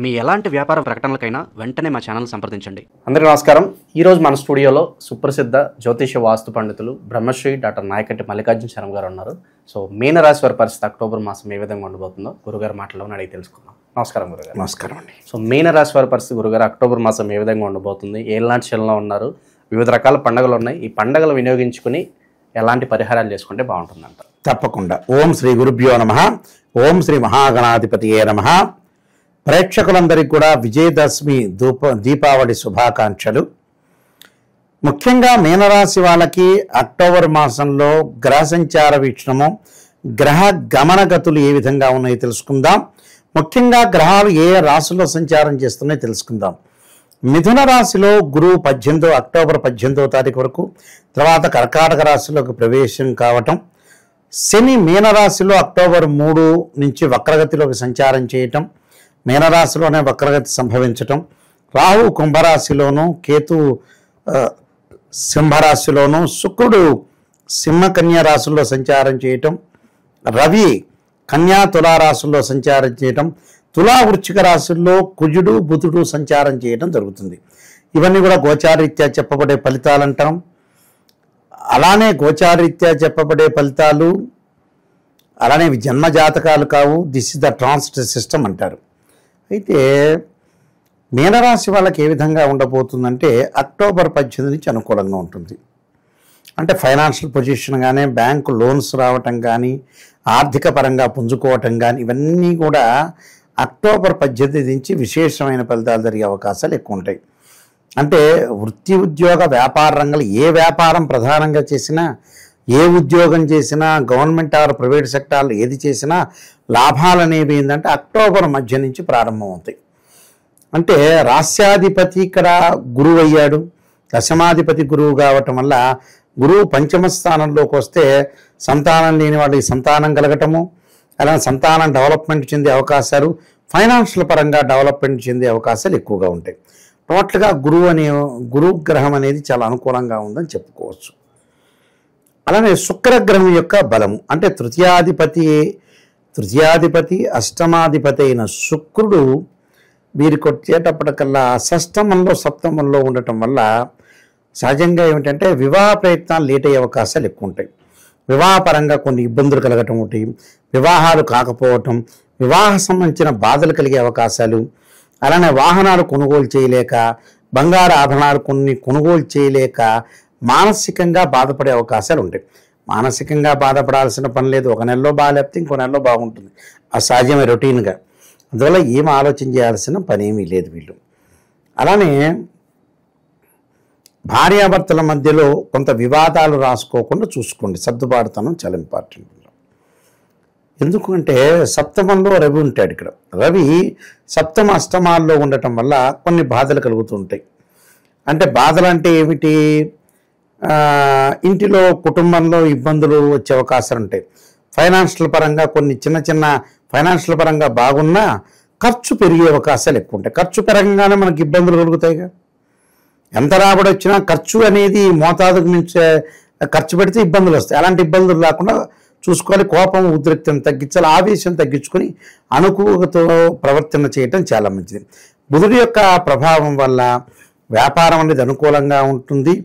మీ ఎలాంటి వ్యాపార ప్రకటనలకైనా వెంటనే మా ఛానల్ సంప్రదించండి. అందరికీ నమస్కారం. ఈరోజు మన స్టూడియోలో సుప్రసిద్ధ జ్యోతిష వాస్తు పండితులు బ్రహ్మశ్రీ డాక్టర్ నాయకట్టి మల్లికార్జున శర్మ గారు ఉన్నారు. సో మీనరాశి వారి పరిస్థితి అక్టోబర్ మాసం ఏ విధంగా ఉండబోతుందో గురుగారు మాటలోనే అడిగి తెలుసుకుందాం. నమస్కారం గురుగారు. నమస్కారం అండి. సో మీనరాశి వారి పరిస్థితి గురుగారు అక్టోబర్ మాసం ఏ విధంగా ఉండబోతుంది? ఏళ్ళనాటి శనిలో ఉన్నారు, వివిధ రకాల పండుగలు ఉన్నాయి. ఈ పండుగలు వినియోగించుకుని ఎలాంటి పరిహారాలు చేసుకుంటే బాగుంటుందంట? తప్పకుండా. ఓం శ్రీ గురుభ్యో నమః. ఓం శ్రీ మహాగణాధిపతియే నమః. ప్రేక్షకులందరికీ కూడా విజయదశమి దీపావళి శుభాకాంక్షలు. ముఖ్యంగా మీనరాశి వాళ్ళకి అక్టోబర్ మాసంలో గ్రహ సంచార వీక్షణము, గ్రహ గమనగతులు ఏ విధంగా ఉన్నాయో తెలుసుకుందాం. ముఖ్యంగా గ్రహాలు ఏ రాశిలో సంచారం చేస్తున్నాయో తెలుసుకుందాం. మిథున రాశిలో గురువు అక్టోబర్ 18వ తారీఖు వరకు, తర్వాత కర్కాటక రాశిలోకి ప్రవేశం కావటం, శని మీనరాశిలో అక్టోబర్ 3 నుంచి వక్రగతిలోకి సంచారం చేయటం, మీనరాశిలోనే వక్రగతి సంభవించటం, రాహు కుంభరాశిలోను, కేతు సింహరాశిలోను, శుక్రుడు సింహకన్యా రాశుల్లో సంచారం చేయటం, రవి కన్యా తులారాశుల్లో సంచారం చేయటం, తులా వృశ్చిక రాశుల్లో కుజుడు బుధుడు సంచారం చేయటం జరుగుతుంది. ఇవన్నీ కూడా గోచారీత్యా చెప్పబడే ఫలితాలు అంటాం. అలానే గోచారీత్యా చెప్పబడే ఫలితాలు, అలానే ఇవి జన్మ జాతకాలు కావు. This is the transit system అంటారు. అయితే మీనరాశి వాళ్ళకి ఏ విధంగా ఉండబోతుందంటే అక్టోబర్ 18 నుంచి అనుకూలంగా ఉంటుంది. అంటే ఫైనాన్షియల్ పొజిషన్ కానీ, బ్యాంకు లోన్స్ రావటం కానీ, ఆర్థిక పరంగా పుంజుకోవటం కానీ, ఇవన్నీ కూడా అక్టోబర్ 18 నుంచి విశేషమైన ఫలితాలు జరిగే అవకాశాలు ఎక్కువ ఉంటాయి. అంటే వృత్తి ఉద్యోగ వ్యాపార రంగాలు ఏ వ్యాపారం ప్రధానంగా చేసినా, ఏ ఉద్యోగం చేసినా, గవర్నమెంట్ ఆర్ ప్రైవేట్ సెక్టార్లు ఏది చేసినా లాభాలు అనేవి ఏంటంటే అక్టోబర్ మధ్య నుంచి ప్రారంభమవుతాయి. అంటే రాస్యాధిపతి ఇక్కడ గురువు అయ్యాడు, దశమాధిపతి గురువు కావటం వల్ల గురువు పంచమ స్థానంలోకి వస్తే సంతానం లేని వాళ్ళకి సంతానం కలగటము, అలానే సంతానం డెవలప్మెంట్ చెందే అవకాశాలు, ఫైనాన్షియల్ పరంగా డెవలప్మెంట్ చెందే అవకాశాలు ఎక్కువగా ఉంటాయి. టోటల్గా గురువు గ్రహం అనేది చాలా అనుకూలంగా ఉందని చెప్పుకోవచ్చు. అలానే శుక్రగ్రహం యొక్క బలము అంటే తృతీయాధిపతి అష్టమాధిపతి అయిన శుక్రుడు వీరికి వచ్చేటప్పటికల్లా షష్టమంలో సప్తమంలో ఉండటం వల్ల సహజంగా ఏమిటంటే వివాహ ప్రయత్నాలు లేట్ అయ్యే అవకాశాలు ఎక్కువ ఉంటాయి. వివాహపరంగా కొన్ని ఇబ్బందులు కలగటం ఒకటి, వివాహాలు కాకపోవటం, వివాహ సంబంధించిన బాధలు కలిగే అవకాశాలు, అలానే వాహనాలు కొనుగోలు చేయలేక, బంగారు ఆభరణాలు కొనుగోలు చేయలేక మానసికంగా బాధపడే అవకాశాలు ఉంటాయి. మానసికంగా బాధపడాల్సిన పని లేదు. ఒక నెలలో బాగాలేకపోతే ఇంకో నెలలో బాగుంటుంది. ఆ సహజమే, రొటీన్గా. అందువల్ల ఏం ఆలోచన చేయాల్సిన పని ఏమీ లేదు వీళ్ళు. అలానే భార్యాభర్తల మధ్యలో కొంత వివాదాలు రాసుకోకుండా చూసుకోండి. సర్దుబాటుతనం చాలా ఇంపార్టెంట్. ఎందుకంటే సప్తమంలో రవి ఉంటాడు. ఇక్కడ రవి సప్తమ అష్టమాల్లో ఉండటం వల్ల కొన్ని బాధలు కలుగుతుంటాయి. అంటే బాధలు అంటే ఏమిటి? ఇంటిలో కుటుంబంలో ఇబ్బందులు వచ్చే అవకాశాలు ఉంటాయి. ఫైనాన్షియల్ పరంగా కొన్ని చిన్న ఫైనాన్షియల్ పరంగా బాగున్నా ఖర్చు పెరిగే అవకాశాలు ఎక్కువ ఉంటాయి. ఖర్చు పెరగంగానే మనకి ఇబ్బందులు కలుగుతాయిగా. ఎంత రాబడి వచ్చినా ఖర్చు అనేది మోతాదుకు మించి ఖర్చు పెడితే ఇబ్బందులు వస్తాయి. అలాంటి ఇబ్బందులు రాకుండా చూసుకోవాలి. కోపం ఉద్రిక్తను తగ్గించాలి, ఆవేశం తగ్గించుకొని అనుకూలతో ప్రవర్తన చేయటం చాలా మంచిది. బుధుడి యొక్క ప్రభావం వల్ల వ్యాపారం అనేది అనుకూలంగా ఉంటుంది.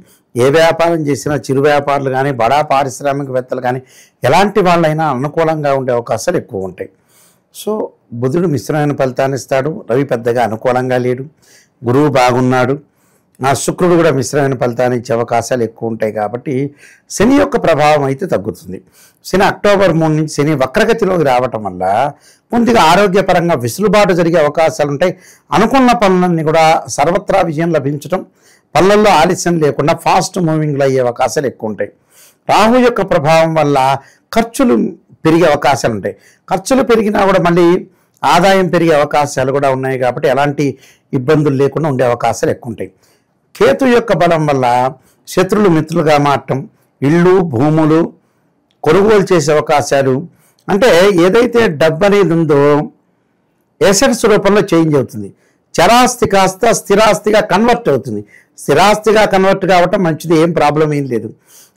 ఏ వ్యాపారం చేసినా చిరు వ్యాపారులు కానీ, బడా పారిశ్రామికవేత్తలు కానీ, ఎలాంటి వాళ్ళైనా అనుకూలంగా ఉండే అవకాశాలు ఎక్కువ ఉంటాయి. సో బుధుడు మిశ్రమైన ఫలితాన్ని ఇస్తాడు. రవి పెద్దగా అనుకూలంగా లేడు, గురువు బాగున్నాడు. శుక్రుడు కూడా మిశ్రమైన ఫలితాన్ని ఇచ్చే అవకాశాలు ఎక్కువ ఉంటాయి. కాబట్టి శని యొక్క ప్రభావం అయితే తగ్గుతుంది. శని అక్టోబర్ 3 నుంచి శని వక్రగతిలోకి రావటం వల్ల కొద్దిగా ఆరోగ్యపరంగా వెసులుబాటు జరిగే అవకాశాలు ఉంటాయి. అనుకున్న పనులన్నీ కూడా సర్వత్రా విజయం లభించడం, పనులలో ఆలస్యం లేకుండా ఫాస్ట్ మూవింగ్లో అయ్యే అవకాశాలు ఎక్కువ ఉంటాయి. రాహు యొక్క ప్రభావం వల్ల ఖర్చులు పెరిగే అవకాశాలు ఉంటాయి. ఖర్చులు పెరిగినా కూడా మళ్ళీ ఆదాయం పెరిగే అవకాశాలు కూడా ఉన్నాయి. కాబట్టి ఎలాంటి ఇబ్బందులు లేకుండా ఉండే అవకాశాలు ఎక్కువ ఉంటాయి. కేతు యొక్క బలం వల్ల శత్రులు మిత్రులుగా మారటం, ఇళ్ళు భూములు కొనుగోలు చేసే అవకాశాలు, అంటే ఏదైతే డబ్బు అనేది ఉందో ఎసెట్స్ రూపంలో చేంజ్ అవుతుంది. చరాస్తి కాస్త స్థిరాస్తిగా కన్వర్ట్ అవుతుంది. స్థిరాస్తిగా కన్వర్ట్ కావటం మంచిది, ఏం ప్రాబ్లం ఏం లేదు.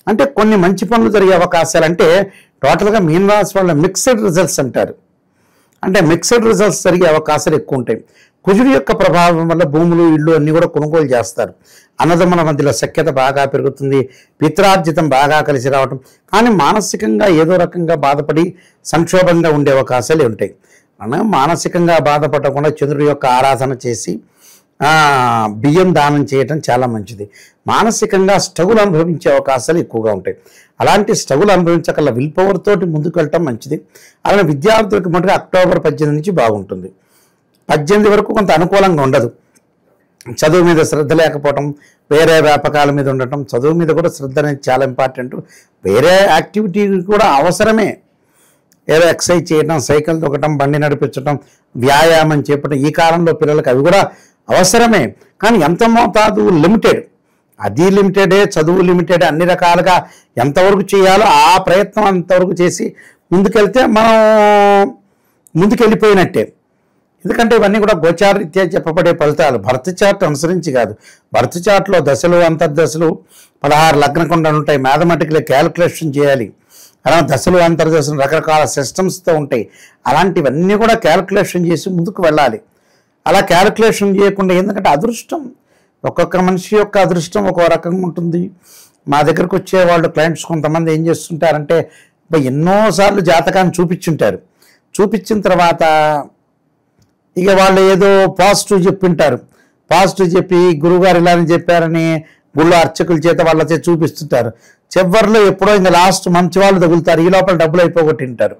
అంటే కొన్ని మంచి పనులు జరిగే అవకాశాలు, అంటే టోటల్గా మీనరాశి వాళ్ళ మిక్స్డ్ రిజల్ట్స్ అంటారు. అంటే మిక్స్డ్ రిజల్ట్స్ జరిగే అవకాశాలు ఎక్కువ ఉంటాయి. కుజుడి యొక్క ప్రభావం వల్ల భూములు ఇళ్ళు అన్నీ కూడా కొనుగోలు చేస్తారు. అన్నదమ్ముల మధ్యలో సఖ్యత బాగా పెరుగుతుంది, పిత్రార్జితం బాగా కలిసి రావటం. కానీ మానసికంగా ఏదో రకంగా బాధపడి సంక్షోభంగా ఉండే అవకాశాలు ఉంటాయి. మనం మానసికంగా బాధపడకుండా చంద్రుడి యొక్క ఆరాధన చేసి బియ్యం దానం చేయటం చాలా మంచిది. మానసికంగా స్ట్రగుల్ అనుభవించే అవకాశాలు ఎక్కువగా ఉంటాయి. అలాంటి స్ట్రగుల్ అనుభవించగల విల్ పవర్ తోటి ముందుకు వెళ్ళటం మంచిది. అలానే విద్యార్థులకు మటుకు అక్టోబర్ 18 నుంచి బాగుంటుంది. 18 వరకు కొంత అనుకూలంగా ఉండదు. చదువు మీద శ్రద్ధ లేకపోవటం, వేరే వ్యాపకాల మీద ఉండటం, చదువు మీద కూడా శ్రద్ధ అనేది చాలా ఇంపార్టెంట్. వేరే యాక్టివిటీ కూడా అవసరమే. ఏదో ఎక్సర్సైజ్ చేయడం, సైకిల్ తొక్కటం, బండి నడిపించడం, వ్యాయామం చేపట్టడం ఈ కాలంలో పిల్లలకు అవి కూడా అవసరమే. కానీ ఎంత మోతాదు లిమిటెడ్, అది లిమిటెడే, చదువు లిమిటెడ్, అన్ని రకాలుగా ఎంతవరకు చేయాలో ఆ ప్రయత్నం అంతవరకు చేసి ముందుకెళ్తే మనం ముందుకెళ్ళిపోయినట్టే. ఎందుకంటే ఇవన్నీ కూడా గోచారరీత్యా చెప్పబడే ఫలితాలు, బర్త్ చార్ట్ అనుసరించి కాదు. బర్త్ చార్ట్లో దశలు, అంతర్దశలు 16 లగ్నకుండాలు ఉంటాయి. మ్యాథమెటికల్ క్యాలిక్యులేషన్ చేయాలి. అలా దశలు, అంతర్దశలు రకరకాల సిస్టమ్స్తో ఉంటాయి. అలాంటివన్నీ కూడా క్యాలిక్యులేషన్ చేసి ముందుకు వెళ్ళాలి. అలా క్యాలిక్యులేషన్ చేయకుండా, ఎందుకంటే అదృష్టం, ఒక్కొక్క మనిషి యొక్క అదృష్టం ఒక్కో రకంగా ఉంటుంది. మా దగ్గరకు వచ్చే వాళ్ళు క్లయింట్స్ కొంతమంది ఏం చేస్తుంటారంటే ఎన్నోసార్లు జాతకాన్ని చూపించుంటారు. చూపించిన తర్వాత ఇక వాళ్ళు ఏదో పాజిటివ్ చెప్పింటారు. పాజిటివ్ చెప్పి గురువుగారు ఇలా అని చెప్పారని గుళ్ళో అర్చకుల చేత వాళ్ళ చేత చూపిస్తుంటారు. చివరిలో ఎప్పుడో ఇంకా లాస్ట్ మంచి వాళ్ళు తగులుతారు. ఈ లోపల డబ్బులు అయిపోగొట్టింటారు.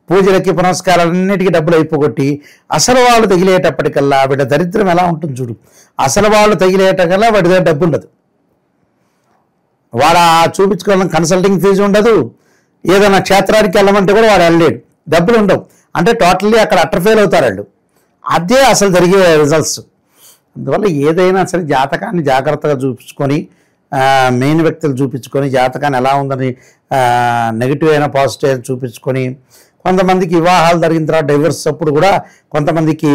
పూజలకి పునస్కారాలన్నిటికీ డబ్బులు అయిపోగొట్టి అసలు వాళ్ళు తగిలేటప్పటికల్లా వీళ్ళ దరిద్రం ఎలా ఉంటుంది చూడు. అసలు వాళ్ళు తగిలేటకల్లా వాడి దగ్గర డబ్బు ఉండదు. వాడు చూపించుకోవాలని కన్సల్టింగ్ ఫీజు ఉండదు. ఏదైనా క్షేత్రానికి వెళ్ళమంటే కూడా వాడు వెళ్ళలేడు, డబ్బులు ఉండవు. అంటే టోటల్లీ అక్కడ అట్టర్ ఫెయిల్ అవుతారు వాళ్ళు. అదే అసలు జరిగే రిజల్ట్స్. అందువల్ల ఏదైనా సరే జాతకాన్ని జాగ్రత్తగా చూపించుకొని, మెయిన్ వ్యక్తులు చూపించుకొని, జాతకాన్ని ఎలా ఉందని నెగిటివ్ అయినా పాజిటివ్ అయినా చూపించుకొని, కొంతమందికి వివాహాలు జరిగిన తర్వాత డైవర్స్ అప్పుడు కూడా కొంతమందికి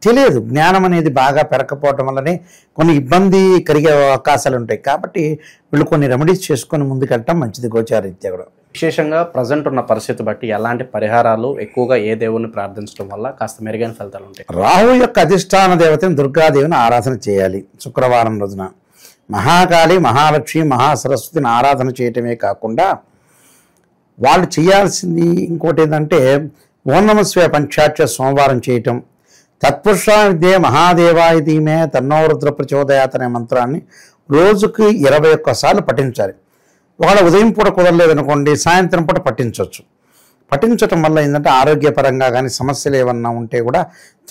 తెలియదు, జ్ఞానం అనేది బాగా పెరగకపోవటం వల్లనే కొన్ని ఇబ్బంది కలిగే అవకాశాలు ఉంటాయి. కాబట్టి వీళ్ళు కొన్ని రెమెడీస్ చేసుకొని ముందుకెళ్ళటం మంచిది గోచారరీత్యా కూడా. విశేషంగా ప్రజెంట్ ఉన్న పరిస్థితి బట్టి ఎలాంటి పరిహారాలు, ఎక్కువగా ఏ దేవుణ్ణి ప్రార్థించడం వల్ల కాస్త మెరుగైన ఫలితాలు ఉంటాయి? రాహు యొక్క అధిష్టాన దేవతని దుర్గాదేవిని ఆరాధన చేయాలి. శుక్రవారం రోజున మహాకాళి, మహాలక్ష్మి, మహాసరస్వతిని ఆరాధన చేయటమే కాకుండా వాళ్ళు చేయాల్సింది ఇంకోటి ఏంటంటే ఓం నమః శివాయ పంచాక్షర సోమవారం చేయటం, తత్పురుషా విద్యే మహాదేవాయ ధీమే తన్నో రుద్ర ప్రచోదయాత్ అనే మంత్రాన్ని రోజుకి 21 సార్లు పఠించాలి. ఒకవేళ ఉదయం పూట కుదరలేదనుకోండి, సాయంత్రం పూట పఠించవచ్చు. పఠించటం వల్ల ఏంటంటే ఆరోగ్యపరంగా కానీ సమస్యలు ఏమన్నా ఉంటే కూడా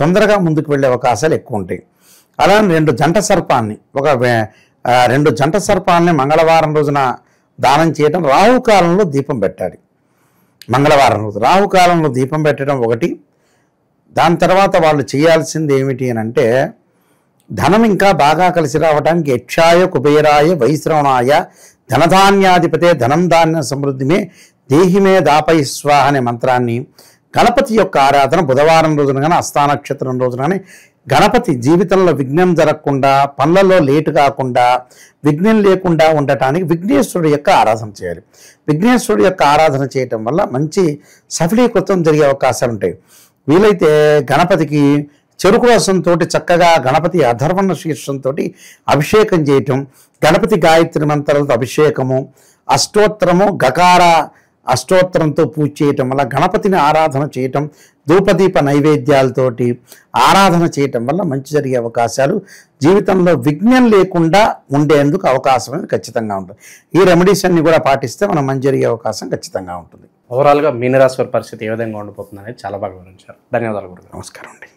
తొందరగా ముందుకు వెళ్ళే అవకాశాలు ఎక్కువ ఉంటాయి. అలానే 2 జంట సర్పాలని మంగళవారం రోజున దానం చేయడం, రాహుకాలంలో దీపం పెట్టాలి. మంగళవారం రోజు రాహుకాలంలో దీపం పెట్టడం ఒకటి. దాని తర్వాత వాళ్ళు చేయాల్సింది ఏమిటి అని అంటే, ధనం ఇంకా బాగా కలిసి రావడానికి యక్షాయ, కుబేరాయ, వైశ్రవణాయ, ధనధాన్యాధిపతే ధనం ధాన్య సమృద్ధిమే దేహిమే దాపై స్వాహ అనే మంత్రాన్ని, గణపతి యొక్క ఆరాధన బుధవారం రోజున కానీ హస్తా నక్షత్రం రోజున కానీ గణపతి జీవితంలో విఘ్నం జరగకుండా, పనులలో లేటు కాకుండా, విఘ్నం లేకుండా ఉండటానికి విఘ్నేశ్వరుడు యొక్క ఆరాధన చేయాలి. విఘ్నేశ్వరుడు యొక్క ఆరాధన చేయటం వల్ల మంచి సఫలీకృతం జరిగే అవకాశాలు ఉంటాయి. వీలైతే గణపతికి చెరుకు రసంతో చక్కగా గణపతి అధర్వణ శీర్షంతో అభిషేకం చేయటం, గణపతి గాయత్రి మంత్రాలతో అభిషేకము, అష్టోత్తరము, గకార అష్టోత్తరంతో పూజ చేయటం వల్ల, గణపతిని ఆరాధన చేయటం, ధూపదీప నైవేద్యాలతోటి ఆరాధన చేయటం వల్ల మంచి జరిగే అవకాశాలు, జీవితంలో విఘ్నం లేకుండా ఉండేందుకు అవకాశం అనేది ఖచ్చితంగా ఉంటుంది. ఈ రెమెడీస్ అన్ని కూడా పాటిస్తే మనం మంచి జరిగే అవకాశం ఖచ్చితంగా ఉంటుంది. ఓవరాల్గా మీనరాశి వారి పరిస్థితి ఏ విధంగా ఉండిపోతుంది అనేది చాలా బాగా వివరించారు. ధన్యవాదాలు గురుగారు. నమస్కారం అండి.